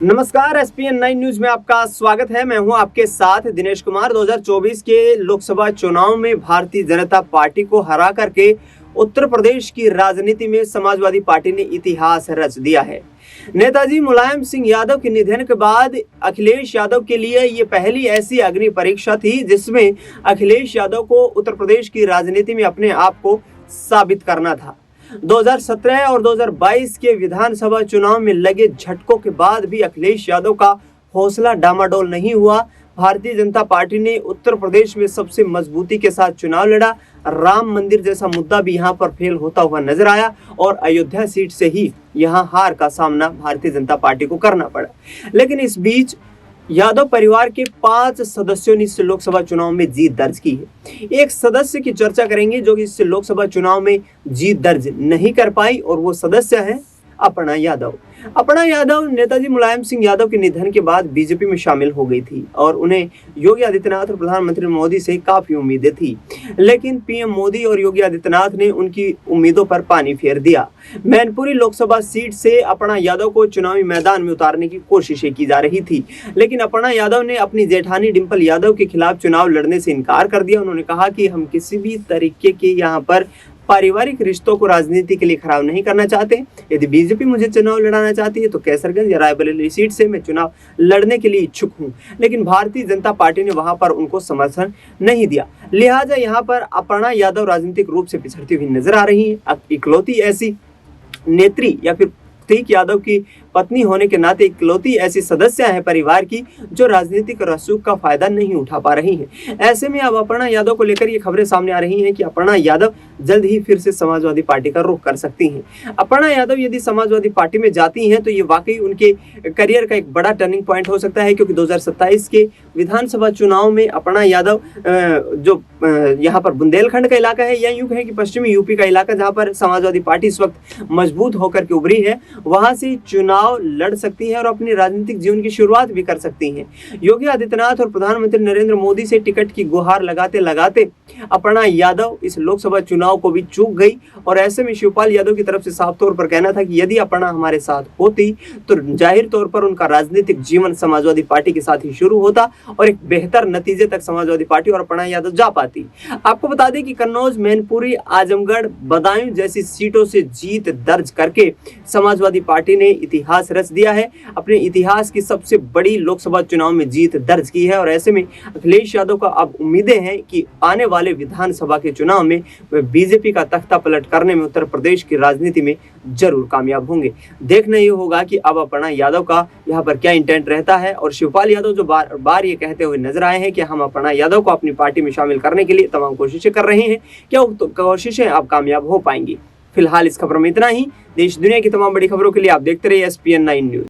नमस्कार, SPN9 news में आपका स्वागत है। मैं हूं आपके साथ दिनेश कुमार। 2024 के लोकसभा चुनाव में भारतीय जनता पार्टी को हरा करके उत्तर प्रदेश की राजनीति में समाजवादी पार्टी ने इतिहास रच दिया है। नेताजी मुलायम सिंह यादव के निधन के बाद अखिलेश यादव के लिए ये पहली ऐसी अग्नि परीक्षा थी जिसमें अखिलेश यादव को उत्तर प्रदेश की राजनीति में अपने आप को साबित करना था। 2017 और 2022 के विधानसभा चुनाव में लगे झटकों के बाद भी अखिलेश यादव का हौसला डामाडोल नहीं हुआ। भारतीय जनता पार्टी ने उत्तर प्रदेश में सबसे मजबूती के साथ चुनाव लड़ा। राम मंदिर जैसा मुद्दा भी यहां पर फेल होता हुआ नजर आया और अयोध्या सीट से ही यहां हार का सामना भारतीय जनता पार्टी को करना पड़ा। लेकिन इस बीच यादव परिवार के 5 सदस्यों ने इस लोकसभा चुनाव में जीत दर्ज की है। एक सदस्य की चर्चा करेंगे जो कि इस लोकसभा चुनाव में जीत दर्ज नहीं कर पाई और वो सदस्य है अपर्णा यादव। अपर्णा यादव नेताजी मुलायम सिंह यादव के निधन के बाद बीजेपी में शामिल हो गई थी और उन्हें योगी आदित्यनाथ और प्रधानमंत्री मोदी से काफी उम्मीदें थी, लेकिन पीएम मोदी और योगी आदित्यनाथ ने उनकी उम्मीदों पर पानी फेर दिया। मैनपुरी लोकसभा सीट से अपर्णा यादव को चुनावी मैदान में उतारने की कोशिशें की जा रही थी, लेकिन अपर्णा यादव ने अपनी जेठानी डिंपल यादव के खिलाफ चुनाव लड़ने से इनकार कर दिया। उन्होंने कहा कि हम किसी भी तरीके के यहाँ पर पारिवारिक रिश्तों को राजनीति के लिए खराब नहीं करना चाहते। यदि बीजेपी मुझे चुनाव लड़ाना चाहती है तो कैसरगंज या रायबरेली सीट से मैं चुनाव लड़ने के लिए इच्छुक हूं, लेकिन भारतीय जनता पार्टी ने वहां पर उनको समर्थन नहीं दिया। लिहाजा यहां पर अपर्णा यादव राजनीतिक रूप से पिछड़ती हुई नजर आ रही है। इकलौती ऐसी नेत्री या फिर प्रतीक यादव की पत्नी होने के नाते इकलौती ऐसी सदस्य है परिवार की जो राजनीतिक रसूख का फायदा नहीं उठा पा रही हैं। ऐसे में अब अपर्णा यादव को लेकर ये खबरें सामने आ रही हैं कि अपर्णा यादव जल्द ही फिर से समाजवादी पार्टी का रुख कर सकती हैं। अपर्णा यादव यदि समाजवादी पार्टी में जाती हैं तो ये वाकई उनके करियर का एक बड़ा टर्निंग पॉइंट हो सकता है, क्योंकि 2027 के विधानसभा चुनाव में अपर्णा यादव जो यहाँ पर बुंदेलखंड का इलाका है या यूं कहें कि पश्चिमी यूपी का इलाका जहाँ पर समाजवादी पार्टी इस वक्त मजबूत होकर के उभरी है, वहां से चुनाव लड़ सकती है और अपने राजनीतिक जीवन की शुरुआत भी कर सकती हैं। योगी आदित्यनाथ और प्रधानमंत्री नरेंद्र मोदी से टिकट की गुहार लगाते लगाते अपर्णा यादव इस लोकसभा चुनाव को भी चूक गई और ऐसे में शिवपाल यादव की तरफ से साफ तौर पर कहना था कि यदि अपर्णा हमारे साथ होती तो जाहिर तौर पर उनका राजनीतिक जीवन समाजवादी पार्टी के साथ ही शुरू होता और एक बेहतर नतीजे तक समाजवादी पार्टी और अपर्णा यादव जा पाती। आपको बता दें कि कन्नौज, मैनपुरी, आजमगढ़, बदायूं जैसी सीटों से जीत दर्ज करके समाजवादी पार्टी ने इतिहास रच दिया है। अपने इतिहास की सबसे बड़ी लोकसभा चुनाव में जीत दर्ज की है और ऐसे में अखिलेश यादव का अब उम्मीदें हैं कि आने वाले विधानसभा के चुनाव में वे बीजेपी का तख्ता पलट करने में उत्तर प्रदेश की राजनीति में जरूर कामयाब होंगे। देखना ये होगा कि अब अपर्णा यादव का यहाँ पर क्या इंटेंट रहता है और शिवपाल यादव जो बार बार ये कहते हुए नजर आए हैं कि हम अपर्णा यादव को अपनी पार्टी में शामिल करने के लिए तमाम कोशिशें कर रहे हैं, क्या तो कोशिशें अब कामयाब हो पाएंगी। फिलहाल इस खबर में इतना ही। देश दुनिया की तमाम बड़ी खबरों के लिए आप देखते रहिए SPN9 न्यूज।